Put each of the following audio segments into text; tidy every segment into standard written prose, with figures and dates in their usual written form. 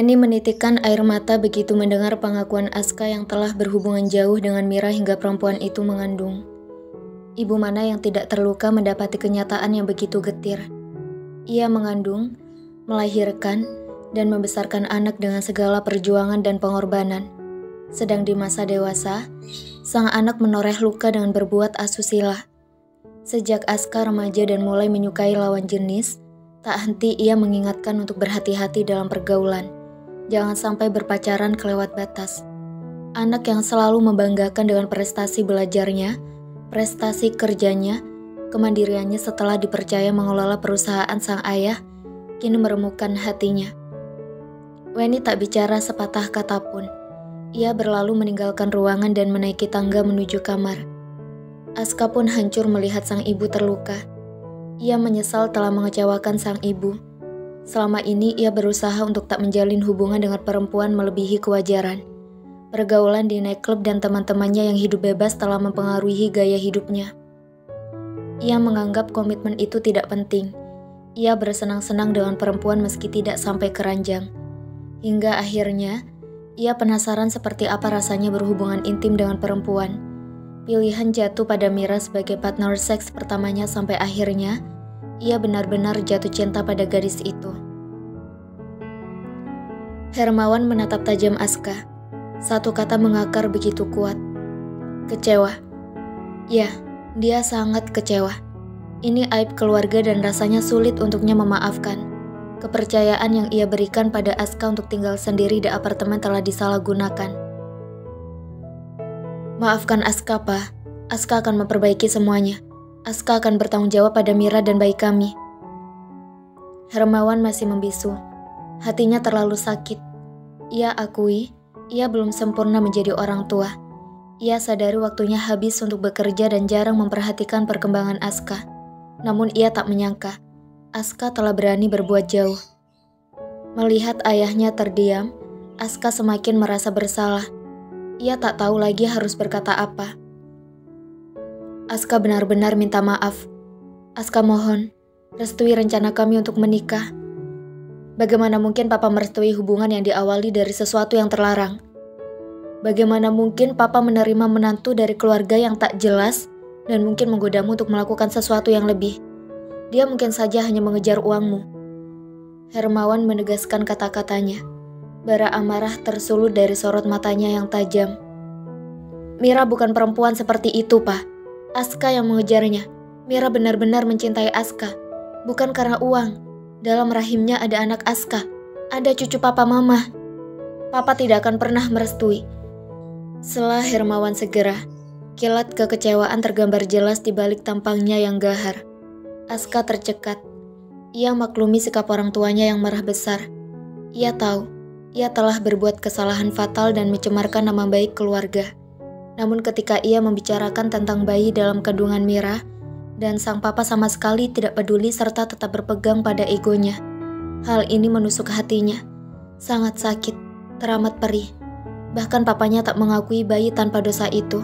Weni menitikkan air mata begitu mendengar pengakuan Aska yang telah berhubungan jauh dengan Mira hingga perempuan itu mengandung. Ibu mana yang tidak terluka mendapati kenyataan yang begitu getir. Ia mengandung, melahirkan, dan membesarkan anak dengan segala perjuangan dan pengorbanan. Sedang di masa dewasa, sang anak menoreh luka dengan berbuat asusila. Sejak Aska remaja dan mulai menyukai lawan jenis, tak henti ia mengingatkan untuk berhati-hati dalam pergaulan. Jangan sampai berpacaran kelewat batas. Anak yang selalu membanggakan dengan prestasi belajarnya, prestasi kerjanya, kemandiriannya setelah dipercaya mengelola perusahaan sang ayah, kini meremukkan hatinya. Weni tak bicara sepatah kata pun. Ia berlalu meninggalkan ruangan dan menaiki tangga menuju kamar. Aska pun hancur melihat sang ibu terluka. Ia menyesal telah mengecewakan sang ibu. Selama ini ia berusaha untuk tak menjalin hubungan dengan perempuan melebihi kewajaran. Pergaulan di nightclub dan teman-temannya yang hidup bebas telah mempengaruhi gaya hidupnya. Ia menganggap komitmen itu tidak penting. Ia bersenang-senang dengan perempuan meski tidak sampai keranjang. Hingga akhirnya, ia penasaran seperti apa rasanya berhubungan intim dengan perempuan. Pilihan jatuh pada Mira sebagai partner seks pertamanya sampai akhirnya, ia benar-benar jatuh cinta pada gadis itu. Hermawan menatap tajam Aska. Satu kata mengakar begitu kuat. Kecewa. Ya, dia sangat kecewa. Ini aib keluarga dan rasanya sulit untuknya memaafkan. Kepercayaan yang ia berikan pada Aska untuk tinggal sendiri di apartemen telah disalahgunakan. Maafkan Aska, Pak. Aska akan memperbaiki semuanya. Aska akan bertanggung jawab pada Mira dan bayi kami. Hermawan masih membisu. Hatinya terlalu sakit. Ia akui, ia belum sempurna menjadi orang tua. Ia sadari waktunya habis untuk bekerja dan jarang memperhatikan perkembangan Aska. Namun ia tak menyangka, Aska telah berani berbuat jauh. Melihat ayahnya terdiam, Aska semakin merasa bersalah. Ia tak tahu lagi harus berkata apa. Aska benar-benar minta maaf. Aska mohon, restui rencana kami untuk menikah. Bagaimana mungkin Papa merestui hubungan yang diawali dari sesuatu yang terlarang? Bagaimana mungkin Papa menerima menantu dari keluarga yang tak jelas dan mungkin menggodamu untuk melakukan sesuatu yang lebih? Dia mungkin saja hanya mengejar uangmu. Hermawan menegaskan kata-katanya. Bara amarah tersulut dari sorot matanya yang tajam. Mira bukan perempuan seperti itu, Pak. Aska yang mengejarnya. Mira benar-benar mencintai Aska. Bukan karena uang. Dalam rahimnya ada anak Aska. Ada cucu papa mama. Papa tidak akan pernah merestui. Setelah Hermawan segera, kilat kekecewaan tergambar jelas di balik tampangnya yang gahar. Aska tercekat. Ia maklumi sikap orang tuanya yang marah besar. Ia tahu, ia telah berbuat kesalahan fatal dan mencemarkan nama baik keluarga. Namun ketika ia membicarakan tentang bayi dalam kandungan Mira, dan sang papa sama sekali tidak peduli serta tetap berpegang pada egonya. Hal ini menusuk hatinya. Sangat sakit, teramat perih. Bahkan papanya tak mengakui bayi tanpa dosa itu.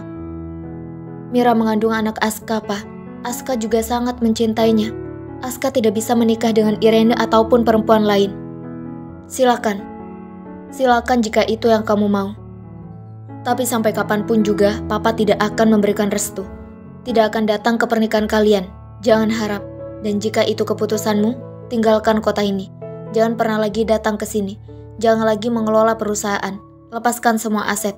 Mira mengandung anak Aska, Pak. Aska juga sangat mencintainya. Aska tidak bisa menikah dengan Irene ataupun perempuan lain. Silakan. Silakan jika itu yang kamu mau. Tapi sampai kapanpun juga, Papa tidak akan memberikan restu. Tidak akan datang ke pernikahan kalian. Jangan harap. Dan jika itu keputusanmu, tinggalkan kota ini. Jangan pernah lagi datang ke sini. Jangan lagi mengelola perusahaan. Lepaskan semua aset.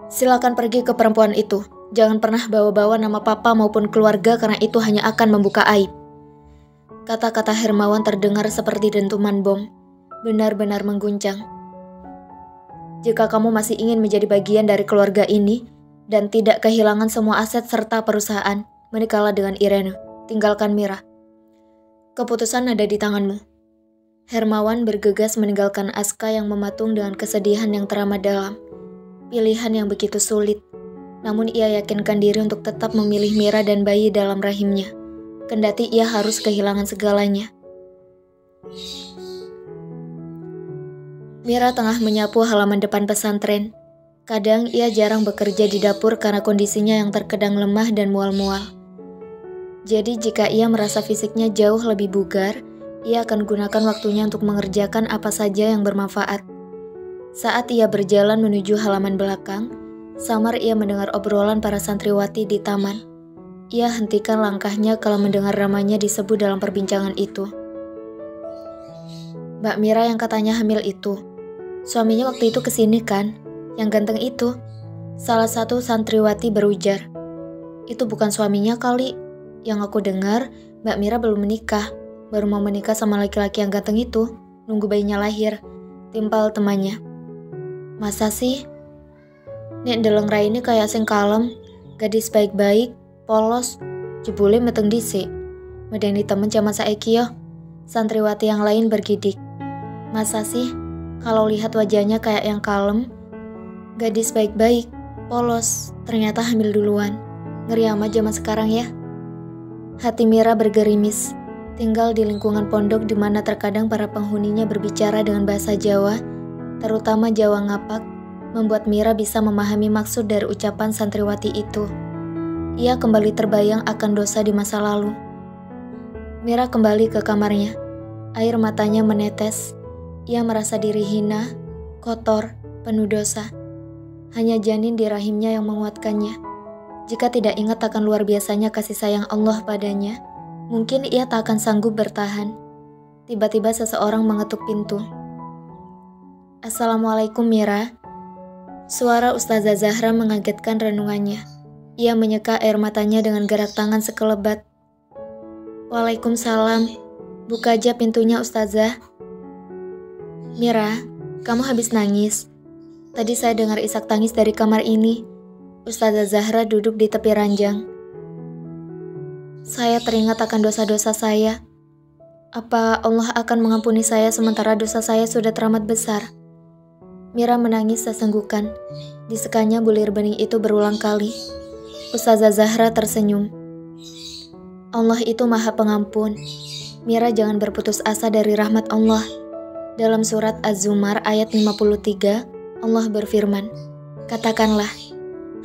Silakan pergi ke perempuan itu. Jangan pernah bawa-bawa nama Papa maupun keluarga karena itu hanya akan membuka aib. Kata-kata Hermawan terdengar seperti dentuman bom. Benar-benar mengguncang. Jika kamu masih ingin menjadi bagian dari keluarga ini dan tidak kehilangan semua aset serta perusahaan, menikahlah dengan Irene. Tinggalkan Mira. Keputusan ada di tanganmu. Hermawan bergegas meninggalkan Aska yang mematung dengan kesedihan yang teramat dalam. Pilihan yang begitu sulit. Namun ia yakinkan diri untuk tetap memilih Mira dan bayi dalam rahimnya. Kendati ia harus kehilangan segalanya. Mira tengah menyapu halaman depan pesantren. Kadang ia jarang bekerja di dapur karena kondisinya yang terkadang lemah dan mual-mual. Jadi jika ia merasa fisiknya jauh lebih bugar, ia akan gunakan waktunya untuk mengerjakan apa saja yang bermanfaat. Saat ia berjalan menuju halaman belakang, samar ia mendengar obrolan para santriwati di taman. Ia hentikan langkahnya kalau mendengar namanya disebut dalam perbincangan itu. Mbak Mira yang katanya hamil itu. Suaminya waktu itu kesini kan? Yang ganteng itu. Salah satu santriwati berujar. Itu bukan suaminya kali. Yang aku dengar, Mbak Mira belum menikah. Baru mau menikah sama laki-laki yang ganteng itu. Nunggu bayinya lahir. Timpal temannya. Masa sih? Nek Deleng Rai ini kayak sing kalem. Gadis baik-baik, polos, jebule meteng dhisik. Medeni temen zaman saiki yo. Santriwati yang lain bergidik. Masa sih? Kalau lihat wajahnya kayak yang kalem, gadis baik-baik, polos, ternyata hamil duluan. Ngeri amat zaman sekarang ya. Hati Mira bergerimis. Tinggal di lingkungan pondok di mana terkadang para penghuninya berbicara dengan bahasa Jawa, terutama Jawa ngapak, membuat Mira bisa memahami maksud dari ucapan santriwati itu. Ia kembali terbayang akan dosa di masa lalu. Mira kembali ke kamarnya. Air matanya menetes. Ia merasa diri hina, kotor, penuh dosa. Hanya janin di rahimnya yang menguatkannya. Jika tidak ingat akan luar biasanya kasih sayang Allah padanya, mungkin ia tak akan sanggup bertahan. Tiba-tiba seseorang mengetuk pintu. Assalamualaikum Mira. Suara Ustazah Zahra mengagetkan renungannya. Ia menyeka air matanya dengan gerak tangan sekelebat. Waalaikumsalam. Buka aja pintunya Ustazah. Mira, kamu habis nangis. Tadi saya dengar isak tangis dari kamar ini. Ustazah Zahra duduk di tepi ranjang. Saya teringat akan dosa-dosa saya. Apa Allah akan mengampuni saya sementara dosa saya sudah teramat besar? Mira menangis sesenggukan. Disekanya bulir bening itu berulang kali. Ustazah Zahra tersenyum. Allah itu Maha Pengampun. Mira jangan berputus asa dari rahmat Allah. Dalam surat Az-Zumar ayat 53, Allah berfirman, katakanlah,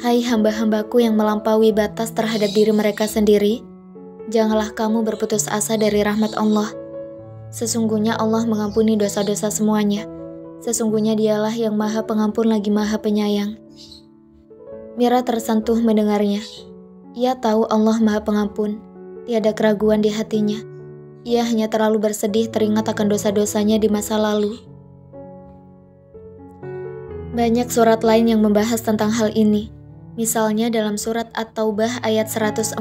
hai hamba-hambaku yang melampaui batas terhadap diri mereka sendiri, janganlah kamu berputus asa dari rahmat Allah. Sesungguhnya Allah mengampuni dosa-dosa semuanya. Sesungguhnya dialah yang Maha Pengampun lagi Maha Penyayang. Mira tersentuh mendengarnya. Ia tahu Allah Maha Pengampun. Tiada keraguan di hatinya. Ia hanya terlalu bersedih teringat akan dosa-dosanya di masa lalu. Banyak surat lain yang membahas tentang hal ini. Misalnya dalam surat At-Taubah ayat 104.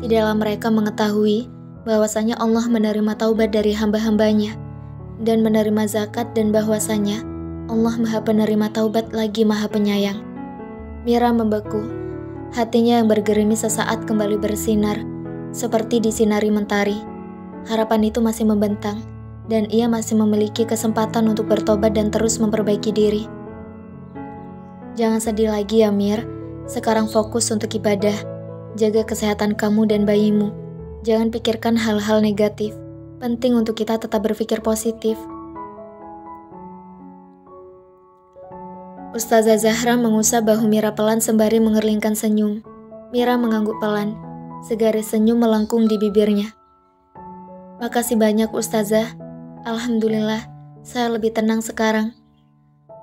Di dalam mereka mengetahui bahwasanya Allah menerima taubat dari hamba-hambanya dan menerima zakat dan bahwasanya Allah Maha Penerima Taubat lagi Maha Penyayang. Mira membeku. Hatinya yang bergerimis sesaat kembali bersinar, seperti disinari mentari. Harapan itu masih membentang, dan ia masih memiliki kesempatan untuk bertobat dan terus memperbaiki diri. Jangan sedih lagi ya Mir, sekarang fokus untuk ibadah. Jaga kesehatan kamu dan bayimu. Jangan pikirkan hal-hal negatif. Penting untuk kita tetap berpikir positif. Ustazah Zahra mengusap bahu Mira pelan sembari mengerlingkan senyum. Mira mengangguk pelan. Segaris senyum melengkung di bibirnya. Makasih banyak Ustazah. Alhamdulillah, saya lebih tenang sekarang.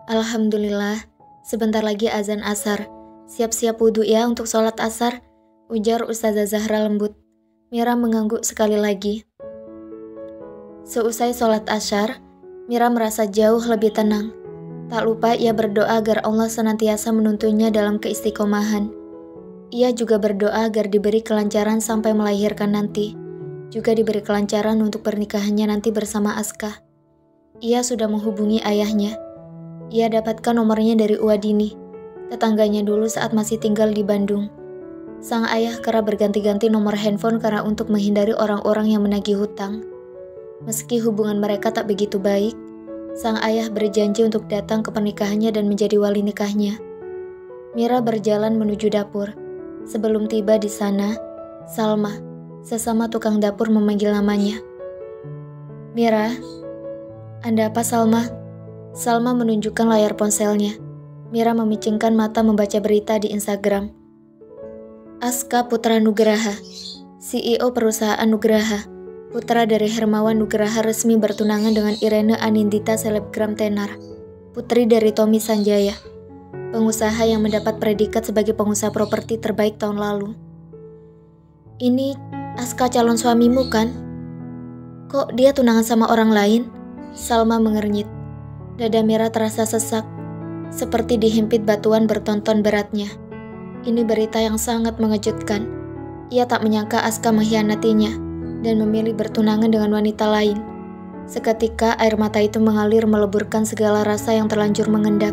Alhamdulillah, sebentar lagi azan asar. Siap-siap wudhu ya untuk sholat asar, ujar Ustazah Zahra lembut. Mira mengangguk sekali lagi. Seusai sholat asar, Mira merasa jauh lebih tenang. Tak lupa ia berdoa agar Allah senantiasa menuntunnya dalam keistiqomahan. Ia juga berdoa agar diberi kelancaran sampai melahirkan nanti. Juga diberi kelancaran untuk pernikahannya nanti bersama Aska. Ia sudah menghubungi ayahnya. Ia dapatkan nomornya dari Uwadini, tetangganya dulu saat masih tinggal di Bandung. Sang ayah kerap berganti-ganti nomor handphone karena untuk menghindari orang-orang yang menagih hutang. Meski hubungan mereka tak begitu baik, sang ayah berjanji untuk datang ke pernikahannya dan menjadi wali nikahnya. Mira berjalan menuju dapur. Sebelum tiba di sana, Salma, sesama tukang dapur memanggil namanya. Mira, ada apa Salma? Salma menunjukkan layar ponselnya. Mira memicingkan mata membaca berita di Instagram. Aska Putra Nugraha, CEO perusahaan Nugraha, putra dari Hermawan Nugraha resmi bertunangan dengan Irene Anindita selebgram tenar. putri dari Tommy Sanjaya, pengusaha yang mendapat predikat sebagai pengusaha properti terbaik tahun lalu. Ini Aska calon suamimu kan? Kok dia tunangan sama orang lain? Salma mengernyit. Dada Mira terasa sesak, seperti dihimpit batuan bertonton beratnya. Ini berita yang sangat mengejutkan. Ia tak menyangka Aska mengkhianatinya dan memilih bertunangan dengan wanita lain. Seketika air mata itu mengalir meleburkan segala rasa yang terlanjur mengendap.